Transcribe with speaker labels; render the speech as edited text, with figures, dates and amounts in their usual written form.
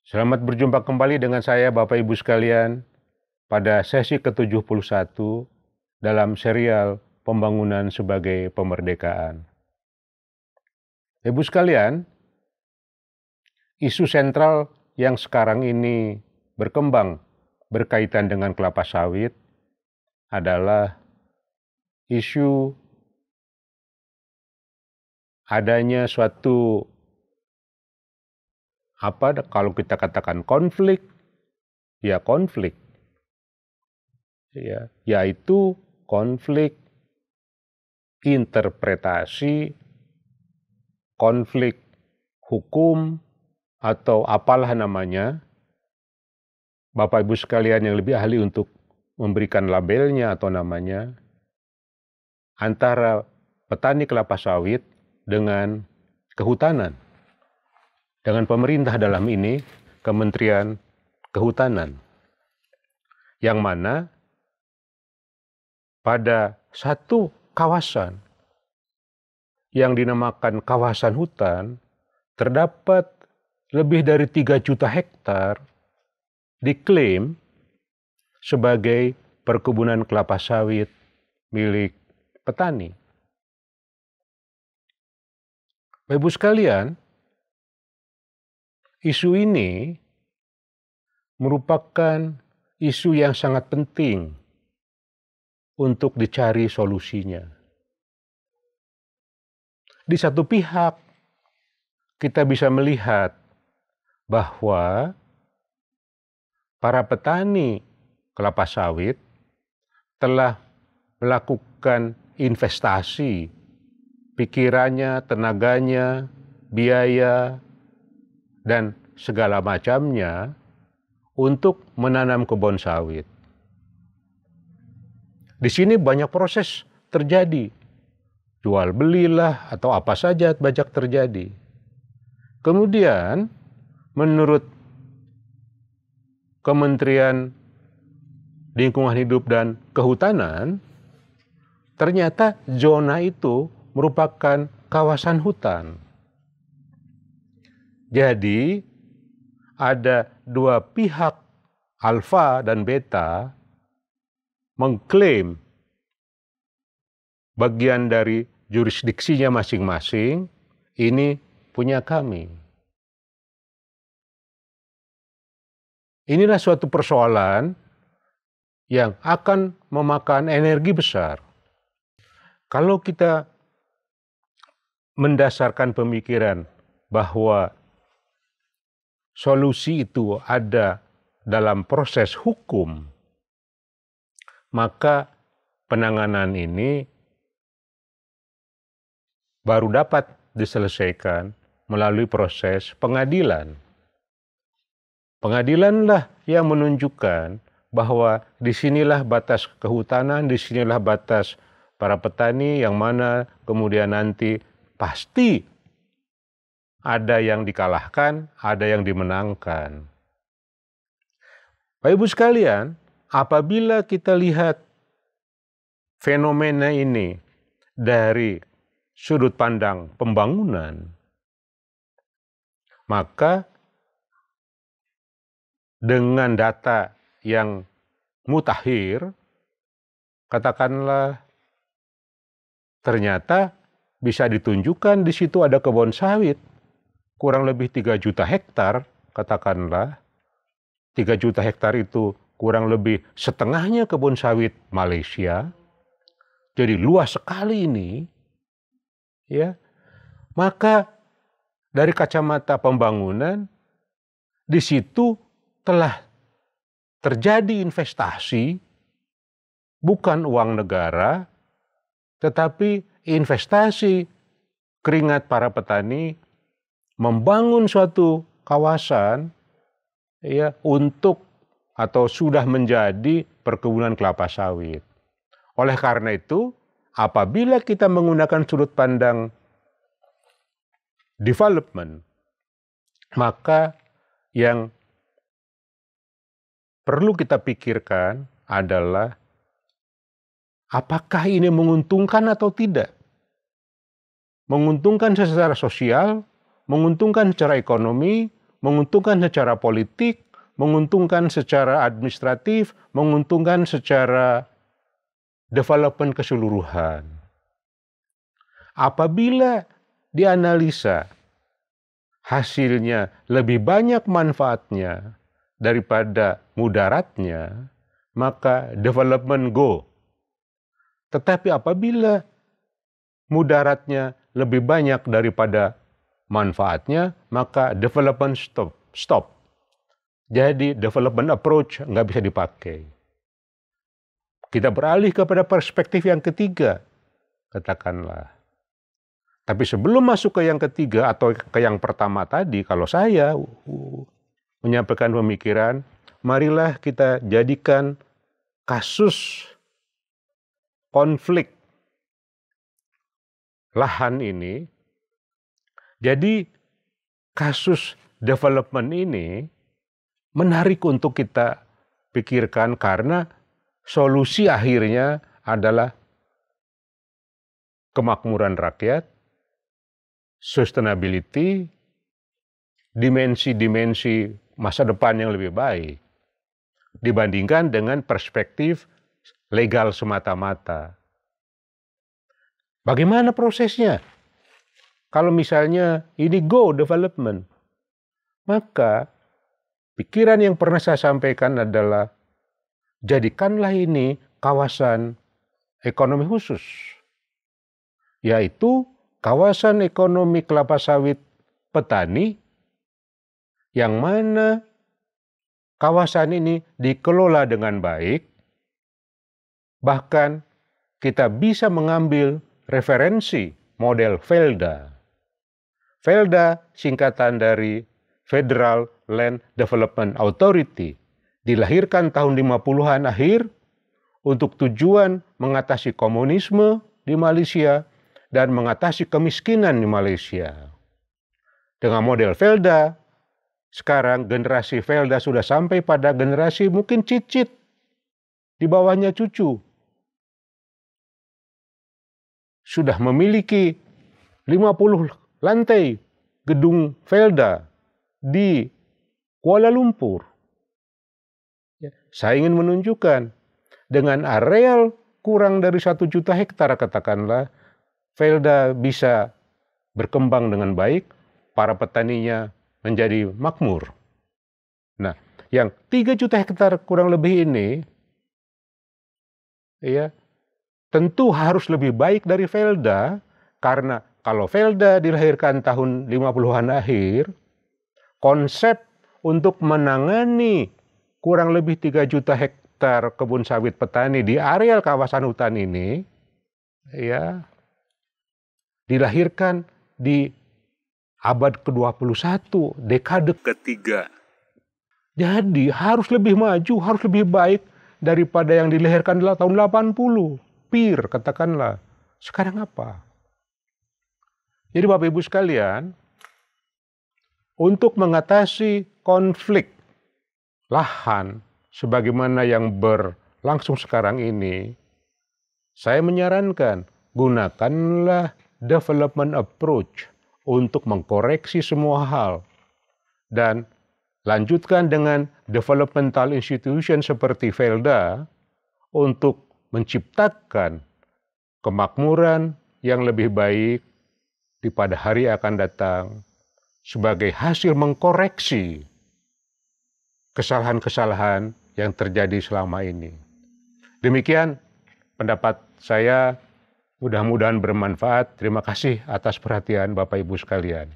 Speaker 1: Selamat berjumpa kembali dengan saya Bapak Ibu sekalian pada sesi ke-71 dalam serial Pembangunan sebagai Pemerdekaan. Ibu sekalian, isu sentral yang sekarang ini berkembang berkaitan dengan kelapa sawit adalah isu adanya suatu kalau kita katakan konflik, yaitu konflik interpretasi, konflik hukum, atau apalah namanya. Bapak Ibu sekalian yang lebih ahli untuk memberikan labelnya atau namanya, antara petani kelapa sawit dengan kehutanan. Dengan pemerintah dalam ini, Kementerian Kehutanan. Yang mana pada satu kawasan yang dinamakan kawasan hutan, terdapat lebih dari 3 juta hektar diklaim sebagai perkebunan kelapa sawit milik petani. Bapak Ibu sekalian, isu ini merupakan isu yang sangat penting untuk dicari solusinya. Di satu pihak, kita bisa melihat bahwa para petani kelapa sawit telah melakukan investasi pikirannya, tenaganya, biaya, dan segala macamnya untuk menanam kebun sawit. Di sini banyak proses terjadi. Jual belilah atau apa saja banyak terjadi. Kemudian menurut Kementerian Lingkungan Hidup dan Kehutanan, ternyata zona itu merupakan kawasan hutan. Jadi ada dua pihak, alfa dan beta, mengklaim bagian dari jurisdiksinya masing-masing, ini punya kami. Inilah suatu persoalan yang akan memakan energi besar. Kalau kita mendasarkan pemikiran bahwa solusi itu ada dalam proses hukum, maka penanganan ini baru dapat diselesaikan melalui proses pengadilan. Pengadilanlah yang menunjukkan bahwa disinilah batas kehutanan, disinilah batas para petani, yang mana kemudian nanti pasti ada yang dikalahkan, ada yang dimenangkan. Bapak Ibu sekalian, apabila kita lihat fenomena ini dari sudut pandang pembangunan, maka dengan data yang mutakhir, katakanlah ternyata bisa ditunjukkan di situ ada kebun sawit kurang lebih 3 juta hektar, katakanlah 3 juta hektar itu kurang lebih setengahnya kebun sawit Malaysia. Jadi luas sekali ini, ya. Maka dari kacamata pembangunan, di situ telah terjadi investasi, bukan uang negara, tetapi investasi keringat para petani membangun suatu kawasan, ya, untuk atau sudah menjadi perkebunan kelapa sawit. Oleh karena itu, apabila kita menggunakan sudut pandang development, maka yang perlu kita pikirkan adalah apakah ini menguntungkan atau tidak. Menguntungkan secara sosial, menguntungkan secara ekonomi, menguntungkan secara politik, menguntungkan secara administratif, menguntungkan secara development keseluruhan. Apabila dianalisa hasilnya lebih banyak manfaatnya daripada mudaratnya, maka development go. Tetapi apabila mudaratnya lebih banyak daripada manfaatnya, maka development stop. Jadi development approach nggak bisa dipakai. Kita beralih kepada perspektif yang ketiga, katakanlah. Tapi sebelum masuk ke yang ketiga atau ke yang pertama tadi, kalau saya menyampaikan pemikiran, marilah kita jadikan kasus konflik lahan ini, jadi kasus development ini menarik untuk kita pikirkan karena solusi akhirnya adalah kemakmuran rakyat, sustainability, dimensi-dimensi masa depan yang lebih baik dibandingkan dengan perspektif legal semata-mata. Bagaimana prosesnya? Kalau misalnya ini go development, maka pikiran yang pernah saya sampaikan adalah jadikanlah ini kawasan ekonomi khusus, yaitu kawasan ekonomi kelapa sawit petani yang mana kawasan ini dikelola dengan baik, bahkan kita bisa mengambil referensi model FELDA. FELDA singkatan dari Federal Land Development Authority, dilahirkan tahun 50-an akhir untuk tujuan mengatasi komunisme di Malaysia dan mengatasi kemiskinan di Malaysia. Dengan model FELDA, sekarang generasi FELDA sudah sampai pada generasi mungkin cicit, di bawahnya cucu. Sudah memiliki 50 lantai gedung FELDA di Kuala Lumpur. Saya ingin menunjukkan dengan areal kurang dari 1 juta hektar katakanlah, FELDA bisa berkembang dengan baik, para petaninya menjadi makmur. Nah, yang 3 juta hektar kurang lebih ini, ya, tentu harus lebih baik dari FELDA, karena kalau FELDA dilahirkan tahun 50-an akhir, konsep untuk menangani kurang lebih 3 juta hektar kebun sawit petani di areal kawasan hutan ini, ya, dilahirkan di abad ke-21, dekade ketiga. Jadi harus lebih maju, harus lebih baik daripada yang dilahirkan di tahun 80. PIR katakanlah. Sekarang apa? Jadi Bapak Ibu sekalian, untuk mengatasi konflik lahan sebagaimana yang berlangsung sekarang ini, saya menyarankan gunakanlah development approach untuk mengkoreksi semua hal dan lanjutkan dengan developmental institution seperti FELDA untuk menciptakan kemakmuran yang lebih baik di pada hari akan datang sebagai hasil mengkoreksi kesalahan-kesalahan yang terjadi selama ini. Demikian pendapat saya, mudah-mudahan bermanfaat. Terima kasih atas perhatian Bapak Ibu sekalian.